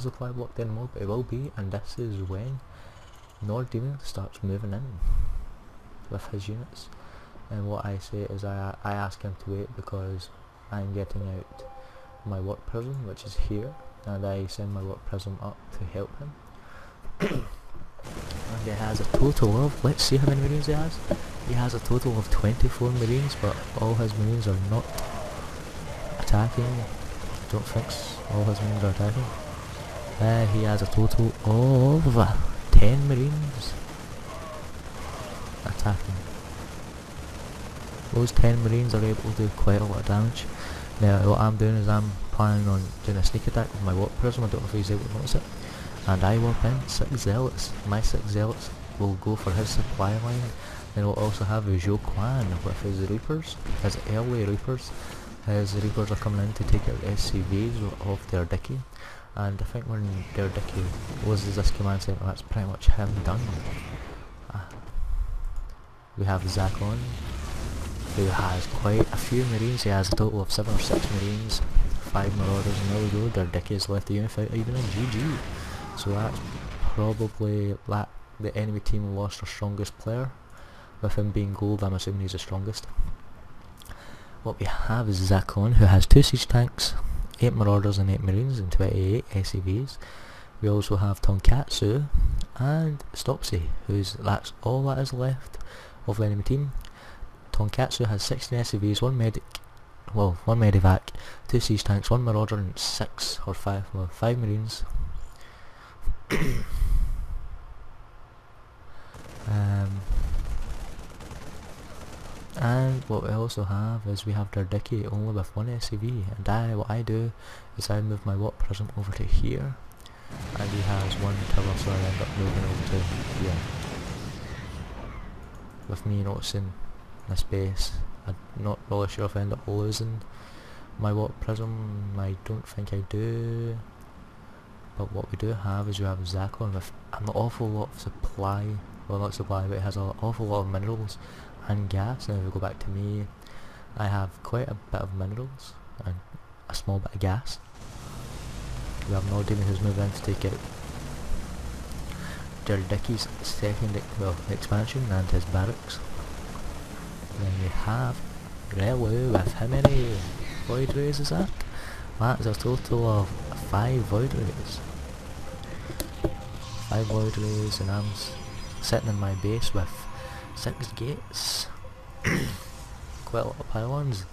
the supply blocked anymore, but it will be, and this is when Nordine starts moving in with his units. And what I say is I ask him to wait because I'm getting out my work prism, which is here, and I send my work prism up to help him. And he has a total of, let's see how many marines he has. He has a total of 24 marines, but all his marines are not attacking. I don't think all his marines are attacking. He has a total of 10 marines attacking. Those 10 marines are able to do quite a lot of damage. Now what I'm doing is I'm planning on doing a sneak attack with my warp prism. I don't know if he's able to notice it. And I warp in 6 zealots. My 6 zealots will go for his supply line. Then we'll also have Zhou Quan with his reapers, his early reapers. His reapers are coming in to take out SCVs of their Dicky. And I think when their Dicky loses this command center, that's pretty much him done. We have Zakon, who has quite a few marines. He has a total of 7 or 6 marines, 5 marauders, and there we go, their Dicky is left to unify even in GG. So that's probably that the enemy team lost their strongest player. With him being gold, I'm assuming he's the strongest. What we have is Zakon, who has 2 siege tanks, 8 marauders and 8 marines and 28 SCVs. We also have Tonkatsu and Stopsy, that's all that is left of the enemy team. Tonkatsu has 16 SCVs, 1 medivac, 2 siege tanks, 1 marauder and 5 marines. And what we also have is we have their Dicky only with 1 SCV, and what I do is I move my warp prism over to here, and he has 1 tower, so I end up moving over to here. With me noticing this base, I'm not really sure if I end up losing my warp prism. I don't think I do. But what we do have is we have Zakon with an awful lot of supply, well not supply, but it has an awful lot of minerals and gas. Now if we go back to me, I have quite a bit of minerals and a small bit of gas. We have Nordine who's moved in to take out their Dicky's second expansion and his barracks. Then we have Relu with how many void rays is that? That is a total of 5 void rays. 5 void rays, and I'm sitting in my base with 6 gates. Quite a lot of pylons.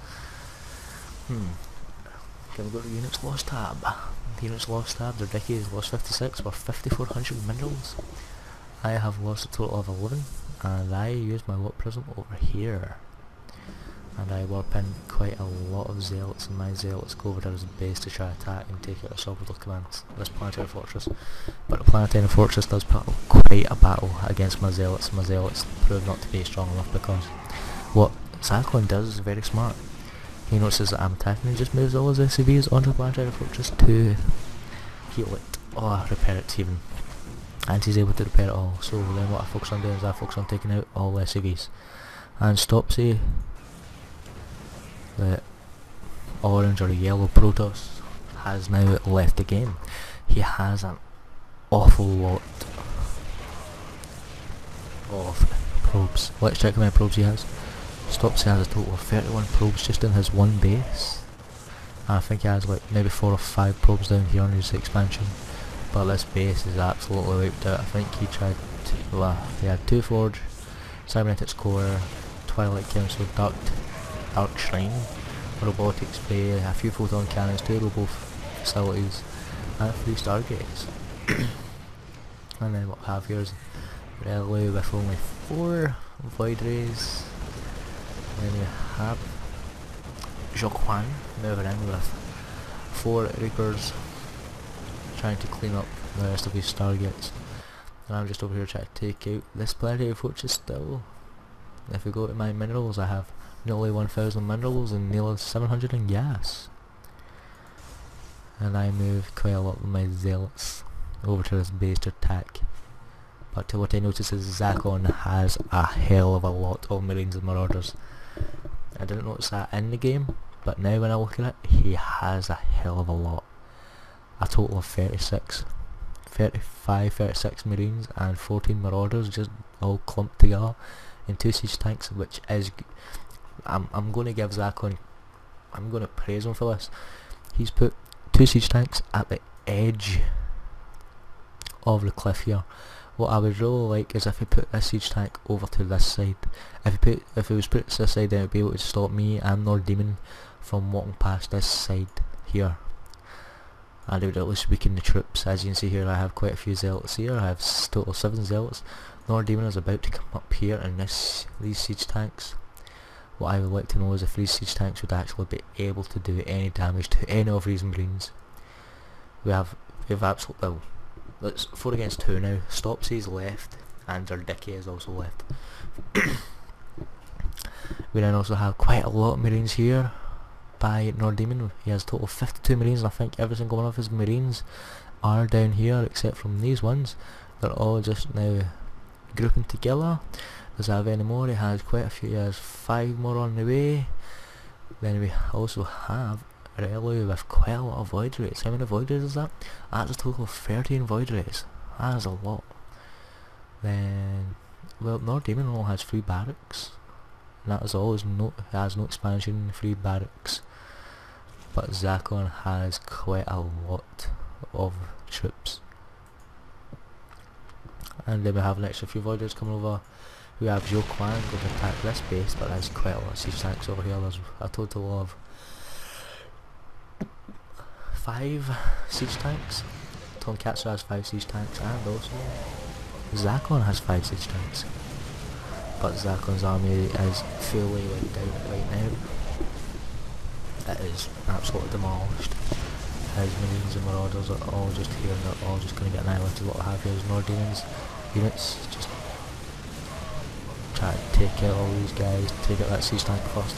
Can we go to units lost tab? Units lost tab, their Dicky has lost 56 for 5400 minerals. I have lost a total of 11, and I use my warp prism over here. And I warp in quite a lot of zealots, and my zealots go over to his base to try attack and take out a Sovereign Command, this planetary fortress. But the planetary fortress does put up quite a battle against my zealots. My zealots prove not to be strong enough because what Zakon does is very smart. He notices that I'm attacking and just moves all his SCVs onto the planetary fortress to heal it, or repair it even. And he's able to repair it all. So then what I focus on doing is I focus on taking out all the SCVs. And Stopsy, the orange or yellow Protoss, has now left the game. He has an awful lot of probes. Let's check how many probes he has. Stopsy has a total of 31 probes just in his one base. And I think he has like maybe 4 or 5 probes down here on his expansion. But this base is absolutely wiped out. I think he tried to, he had 2 Forge, Cybernetics Core, Twilight Council, Dark Shrine, Robotics Bay, a few Photon Cannons, 2 Robo Facilities, and 3 Stargates. And then what we have here is Relu with only 4 Void Rays. And then we have Joquan moving in with 4 Reapers, trying to clean up the rest of his Stargates. And I'm just over here trying to take out this planetary fortress still. If we go to my minerals, I have nearly 1000 minerals and nearly 700 in gas. And I move quite a lot of my zealots over to this base to attack. But what I notice is Zakon has a hell of a lot of marines and marauders. I didn't notice that in the game, but now when I look at it, he has a hell of a lot. a total of 36 Marines and 14 Marauders just all clumped together in 2 siege tanks, which is, I'm going to give Zakon, I'm going to praise him for this. He's put 2 siege tanks at the edge of the cliff here. What I would really like is if he put this siege tank over to this side. If he was put to this side, then it would be able to stop me and Lord Demon from walking past this side here. And it would at least weaken the troops. As you can see here, I have quite a few zealots here. I have total 7 zealots. Lord Demon is about to come up here in these siege tanks. What I would like to know is if these siege tanks would actually be able to do any damage to any of these Marines. We have absolutely, well, it's 4 against 2 now. Stopsy's left and Zerdicki is also left. We then also have quite a lot of Marines here by Lord Demon. He has a total of 52 Marines, and I think every single one of his Marines are down here except from these ones. They're all just now grouping together. Does he have any more? He has quite a few. He has 5 more on the way. Then we also have Relu with quite a lot of void rates. How many void rates is that? That's a total of 13 void rates. That is a lot. Then, well, Lord Demon only has 3 barracks. And that is all. He has no expansion, 3 barracks. But Zakon has quite a lot of troops. And then we have an extra few void rates coming over. We have Zhou Quan going to attack this base, but there's quite a lot of siege tanks over here. There's a total of 5 siege tanks. Tonkatsu has 5 siege tanks, and also Zakon has 5 siege tanks. But Zakon's army is fully wiped out right now. It is absolutely demolished. His Marines and Marauders are all just here, and they're all just going to get annihilated. What I have here is Lord Demon's units just try to take out all these guys, take out that siege tank first.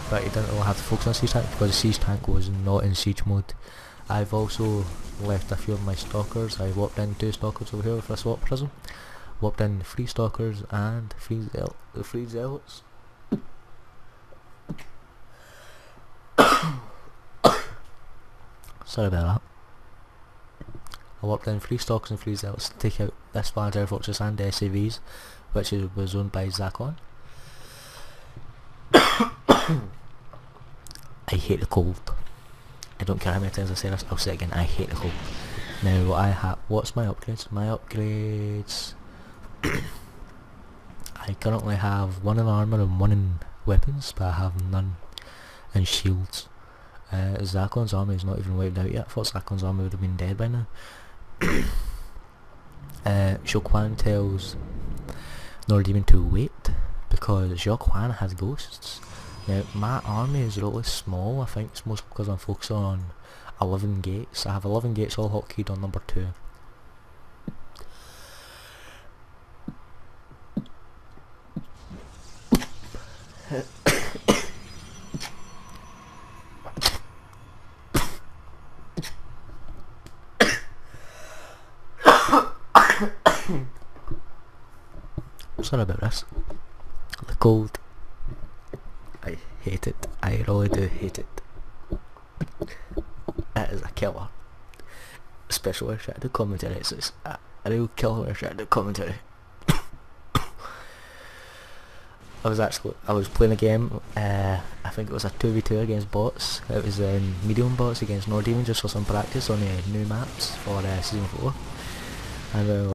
But he didn't really have to focus on the siege tank because the siege tank was not in siege mode. I've also left a few of my stalkers. I warped in 2 stalkers over here for a swap prism. Warped in 3 stalkers and 3 zealots. Sorry about that. I warped in 3 stalkers and 3 zealots to take out this large air fortress and the SAVs, which was owned by Zakon. I hate the cold. I don't care how many times I say this, I'll say it again, I hate the cold. Now what's my upgrades? My upgrades, I currently have 1 in armour and 1 in weapons, but I have none in shields. Zakon's army is not even wiped out yet. I thought Zakon's army would have been dead by now. Zhou Quan tells Lord Demon to wait because Zhou Quan has ghosts. Now my army is really small. I think it's mostly because I'm focusing on 11 gates. I have 11 gates all hotkeyed on number 2. Sorry about this. The cold. I hate it. I really do hate it. It is a killer. Special restricted commentary. It's a real killer restricted commentary. I was playing a game, I think it was a 2v2 against bots. It was medium bots against Lord Demon just for some practice on the new maps for season 4. And